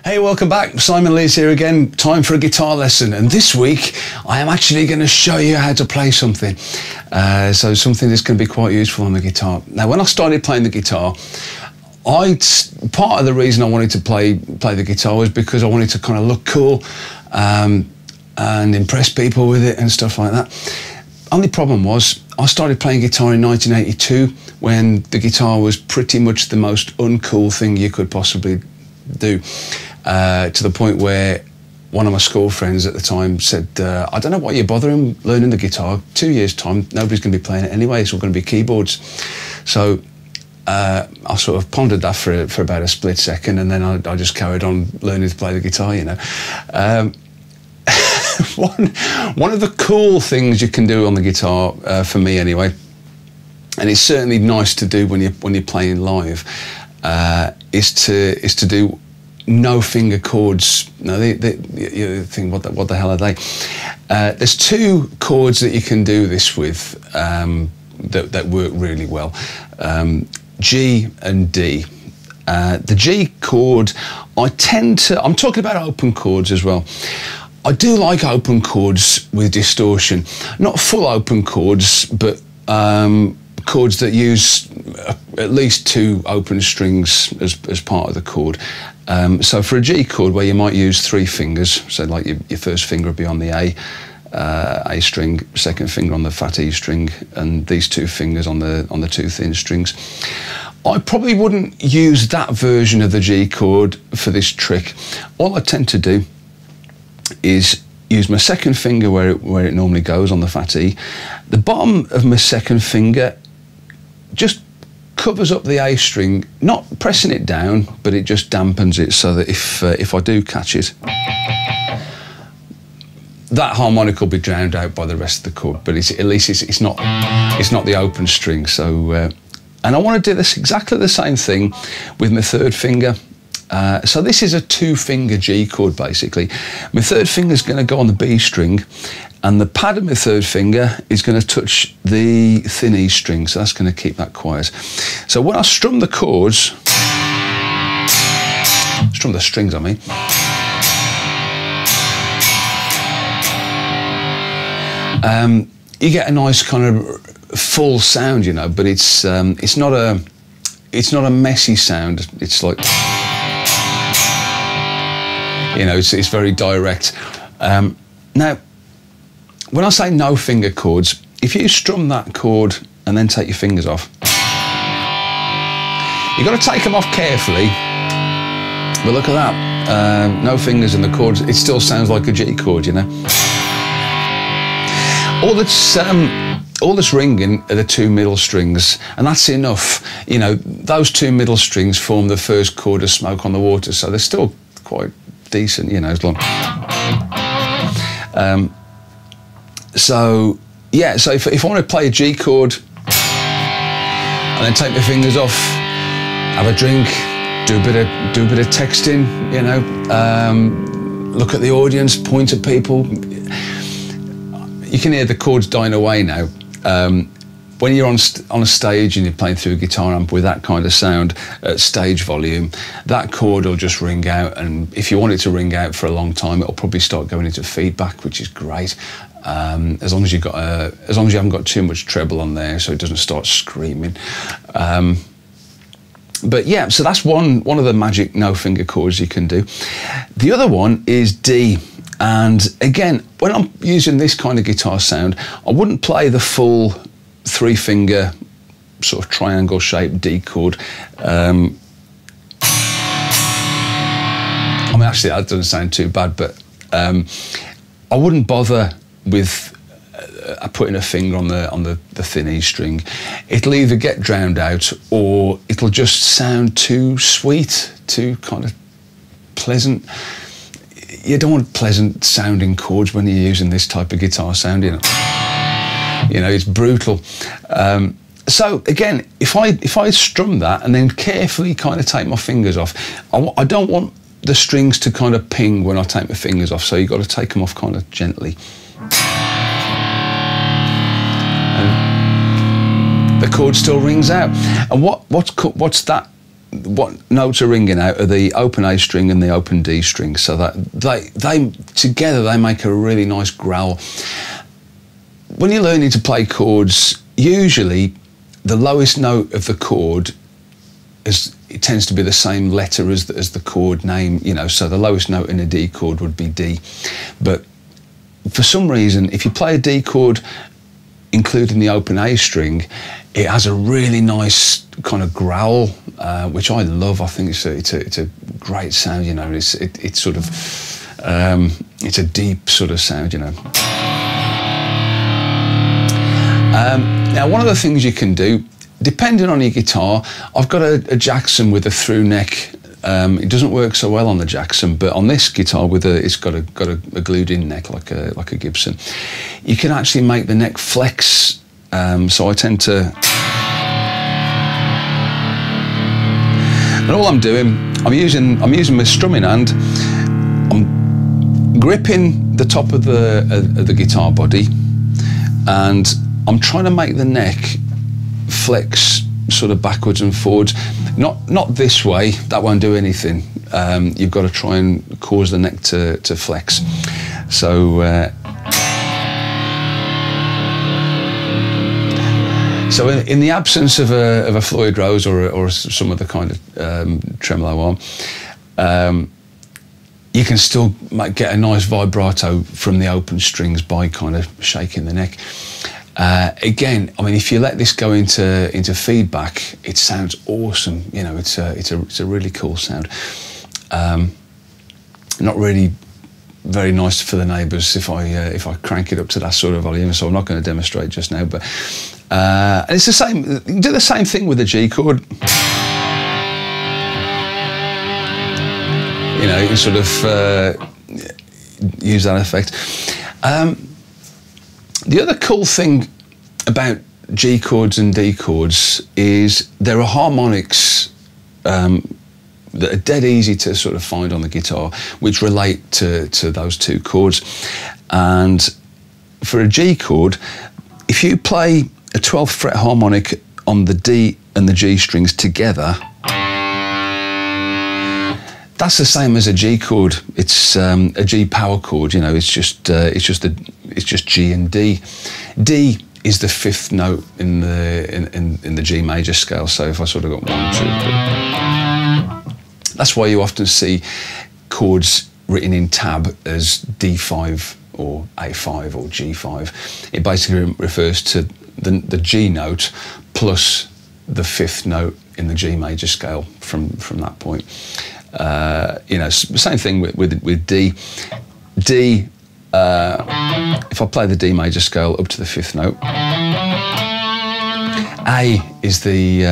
Hey, welcome back. Simon Lees here again. Time for a guitar lesson, and this week I am actually going to show you how to play something. So something that's going to be quite useful on the guitar. Now, when I started playing the guitar, part of the reason I wanted to play the guitar was because I wanted to kind of look cool and impress people with it and stuff like that. Only problem was I started playing guitar in 1982 when the guitar was pretty much the most uncool thing you could possibly do, to the point where one of my school friends at the time said, I don't know why you're bothering learning the guitar. 2 years' time, nobody's going to be playing it anyway. It's all going to be keyboards. So I sort of pondered that for about a split second, and then I just carried on learning to play the guitar, you know. One of the cool things you can do on the guitar, for me anyway, and it's certainly nice to do when you're playing live, is to do no finger chords. No, you think, what the hell are they? There's two chords that you can do this with that work really well: G and D. The G chord, I'm talking about open chords as well. I do like open chords with distortion, not full open chords, but chords that use at least two open strings as part of the chord. So for a G chord, where you might use three fingers, so like your first finger would be on the A string, second finger on the fat E string, and these two fingers on the two thin strings. I probably wouldn't use that version of the G chord for this trick. All I tend to do is use my second finger where it normally goes on the fat E. The bottom of my second finger just covers up the A string, not pressing it down, but it just dampens it, so that if I do catch it, that harmonic will be drowned out by the rest of the chord. But at least it's not the open string. So and I want to do this exactly the same thing with my third finger. So this is a two-finger G chord, basically. My third finger is going to go on the B string, and the pad of my third finger is going to touch the thin E string, so that's going to keep that quiet. So when I strum the chords, strum the strings, I mean, you get a nice kind of full sound, you know, but it's not a messy sound. It's like, you know, it's very direct. Now, when I say no finger chords, if you strum that chord and then take your fingers off, you've got to take them off carefully. But look at that, no fingers in the chords. It still sounds like a G chord, you know. All that's ringing are the two middle strings, and that's enough. You know, those two middle strings form the first chord of Smoke on the Water, so they're still quite decent, you know, as long. So yeah, so if I want to play a G chord and then take my fingers off, have a drink, do a bit of texting, you know, look at the audience, point at people. You can hear the chords dying away now. When you're on a stage and you're playing through a guitar amp with that kind of sound at stage volume, that chord will just ring out, and if you want it to ring out for a long time, it'll probably start going into feedback, which is great. As long as you haven't got too much treble on there, so it doesn't start screaming. But yeah, so that's one of the magic no finger chords you can do. The other one is D. And again, when I'm using this kind of guitar sound, I wouldn't play the full three-finger sort of triangle-shaped D chord. I mean, actually, that doesn't sound too bad, but I wouldn't bother with putting a finger on the thin E string. It'll either get drowned out, or it'll just sound too sweet, too kind of pleasant. You don't want pleasant sounding chords when you're using this type of guitar sound, you know. You know, it's brutal. So again, if I strum that and then carefully kind of take my fingers off, I don't want the strings to kind of ping when I take my fingers off, so you've got to take them off kind of gently. And the chord still rings out. And what's that what notes are ringing out are the open A string and the open D string, so that they together they make a really nice growl. When you're learning to play chords, usually the lowest note of the chord it tends to be the same letter as the chord name, you know, so the lowest note in a D chord would be D. But for some reason, if you play a D chord including the open A string, it has a really nice kind of growl, which I love. I think it's a great sound, you know. It's sort of it's a deep sort of sound, you know. Now, one of the things you can do, depending on your guitar, I've got a Jackson with a through neck. It doesn't work so well on the Jackson, but on this guitar it's got a glued-in neck like a Gibson. You can actually make the neck flex. So I tend to, and all I'm doing, I'm using my strumming hand. I'm gripping the top of the guitar body, and I'm trying to make the neck flex sort of backwards and forwards. Not this way, that won't do anything. You've got to try and cause the neck to flex. So so in the absence of a Floyd Rose or some other kind of tremolo arm, you can still get a nice vibrato from the open strings by kind of shaking the neck. Again, I mean, if you let this go into feedback, it sounds awesome. You know, it's a really cool sound. Not really very nice for the neighbours if I crank it up to that sort of volume. So I'm not going to demonstrate just now. But and it's the same. You can do the same thing with the G chord. You know, you can sort of use that effect. The other cool thing about G chords and D chords is there are harmonics that are dead easy to sort of find on the guitar, which relate to those two chords. And for a G chord, if you play a 12th fret harmonic on the D and the G strings together, that's the same as a G chord. It's a G power chord. You know, it's just G and D. D is the 5th note in the G major scale. So if I sort of got 1, 2, 3, that's why you often see chords written in tab as D5 or A5 or G5. It basically refers to the G note plus the 5th note in the G major scale from that point. You know, same thing with D. D, if I play the D major scale up to the 5th note, A is the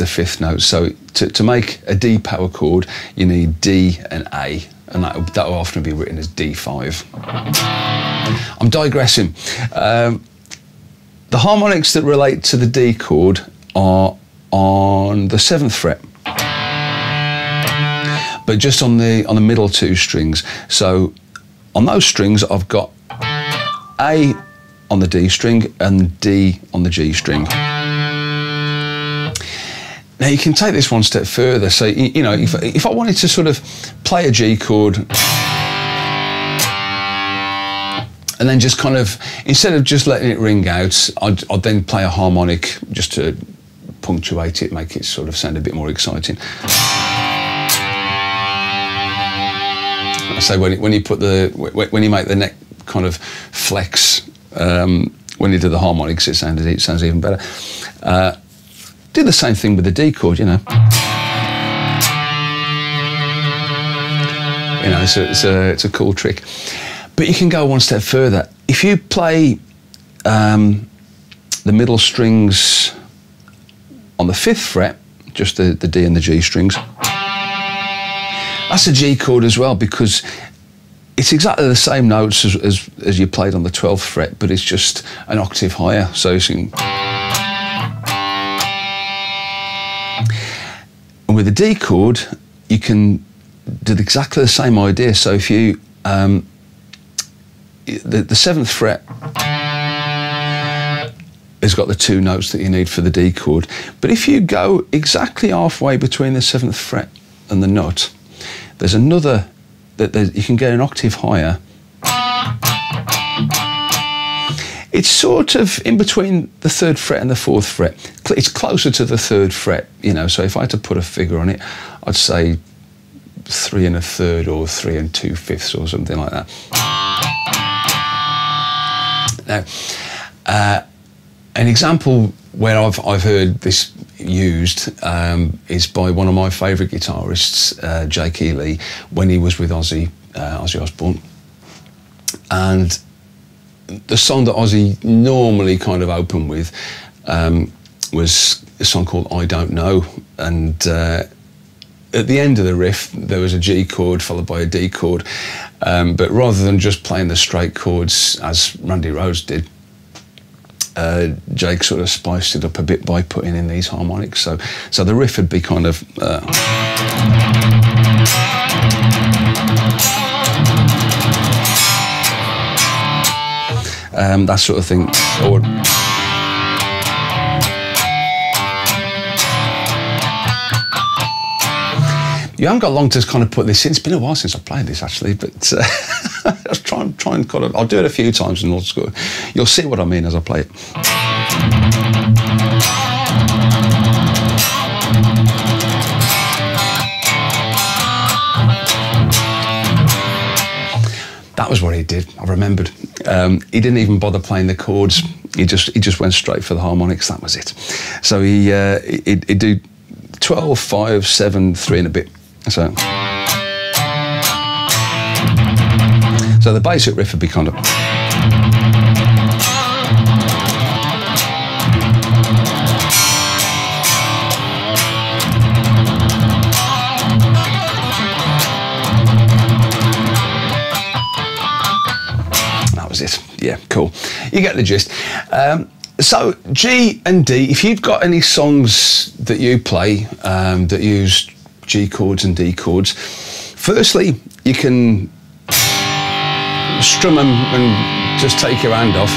5th note. So to make a D power chord, you need D and A, and that will often be written as D5. I'm digressing. The harmonics that relate to the D chord are on the 7th fret, but just on the middle 2 strings. So on those strings, I've got A on the D string and D on the G string. Now you can take this one step further. So you know, if I wanted to sort of play a G chord and then just kind of, instead of just letting it ring out, I'd then play a harmonic just to punctuate it, make it sort of sound a bit more exciting. I say when you make the neck kind of flex, when you do the harmonics, it sounds even better. Do the same thing with the D chord, you know. You know, it's a cool trick. But you can go one step further. If you play the middle strings on the 5th fret, just the D and the G strings, that's a G chord as well, because it's exactly the same notes as you played on the 12th fret, but it's just an octave higher. So you can. And with the D chord, you can do exactly the same idea. So if you the 7th fret, has got the 2 notes that you need for the D chord. But if you go exactly halfway between the 7th fret and the nut, there's another that you can get an octave higher. It's sort of in between the 3rd fret and the 4th fret. It's closer to the 3rd fret, you know, so if I had to put a figure on it, I'd say 3 1/3 or 3 2/5 or something like that. Now, an example where I've heard this used is by one of my favourite guitarists, Jake Ely, when he was with Ozzy Osbourne. And the song that Ozzy normally kind of opened with was a song called I Don't Know. And at the end of the riff, there was a G chord followed by a D chord. But rather than just playing the straight chords as Randy Rhoads did, Jake sort of spiced it up a bit by putting in these harmonics. So the riff would be kind of... that sort of thing. Or, you haven't got long to kind of put this in. It's been a while since I played this actually, but I'll try and kind of, I'll do it a few times and you'll see what I mean as I play it. That was what he did, I remembered. He didn't even bother playing the chords. He just went straight for the harmonics, that was it. So he'd do 12, 5, 7, 3 and a bit. So the basic riff would be kind of... It. Yeah, cool. You get the gist. So G and D, if you've got any songs that you play that use G chords and D chords, firstly, you can strum them and just take your hand off.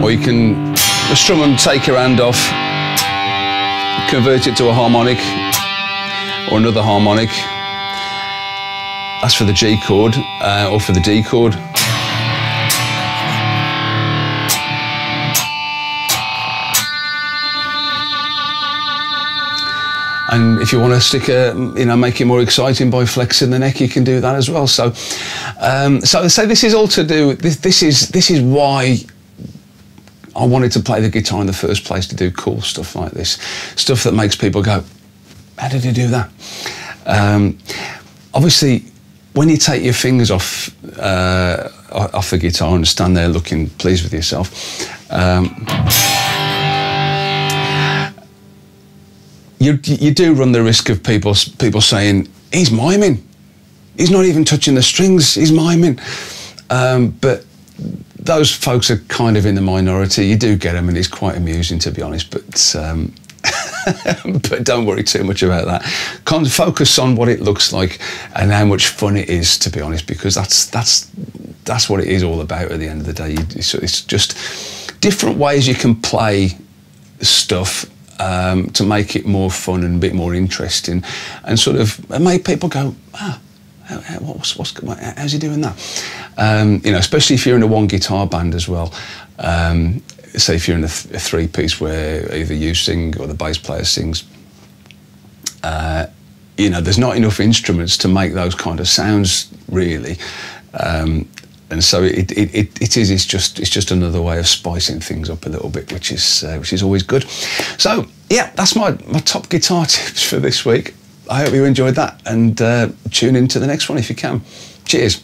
Or you can strum them, take your hand off, convert it to a harmonic or another harmonic. That's for the G chord or for the D chord. And if you want to stick make it more exciting by flexing the neck, you can do that as well. So this is all to do. This is why I wanted to play the guitar in the first place, to do cool stuff like this, stuff that makes people go, "How did you do that?" Obviously, when you take your fingers off the guitar and stand there looking pleased with yourself, you do run the risk of people saying, "He's miming. He's not even touching the strings. He's miming." But those folks are kind of in the minority. You do get them, and it's quite amusing, to be honest. But but don't worry too much about that. Focus on what it looks like and how much fun it is, to be honest, because that's what it is all about at the end of the day. It's just different ways you can play stuff to make it more fun and a bit more interesting, and sort of make people go, "Ah, how's he doing that?" Especially if you're in a one guitar band as well. Say if you're in a three-piece where either you sing or the bass player sings, there's not enough instruments to make those kind of sounds, really. And so it's just another way of spicing things up a little bit, which is always good. So yeah, that's my top guitar tips for this week. I hope you enjoyed that, and tune in to the next one if you can. Cheers.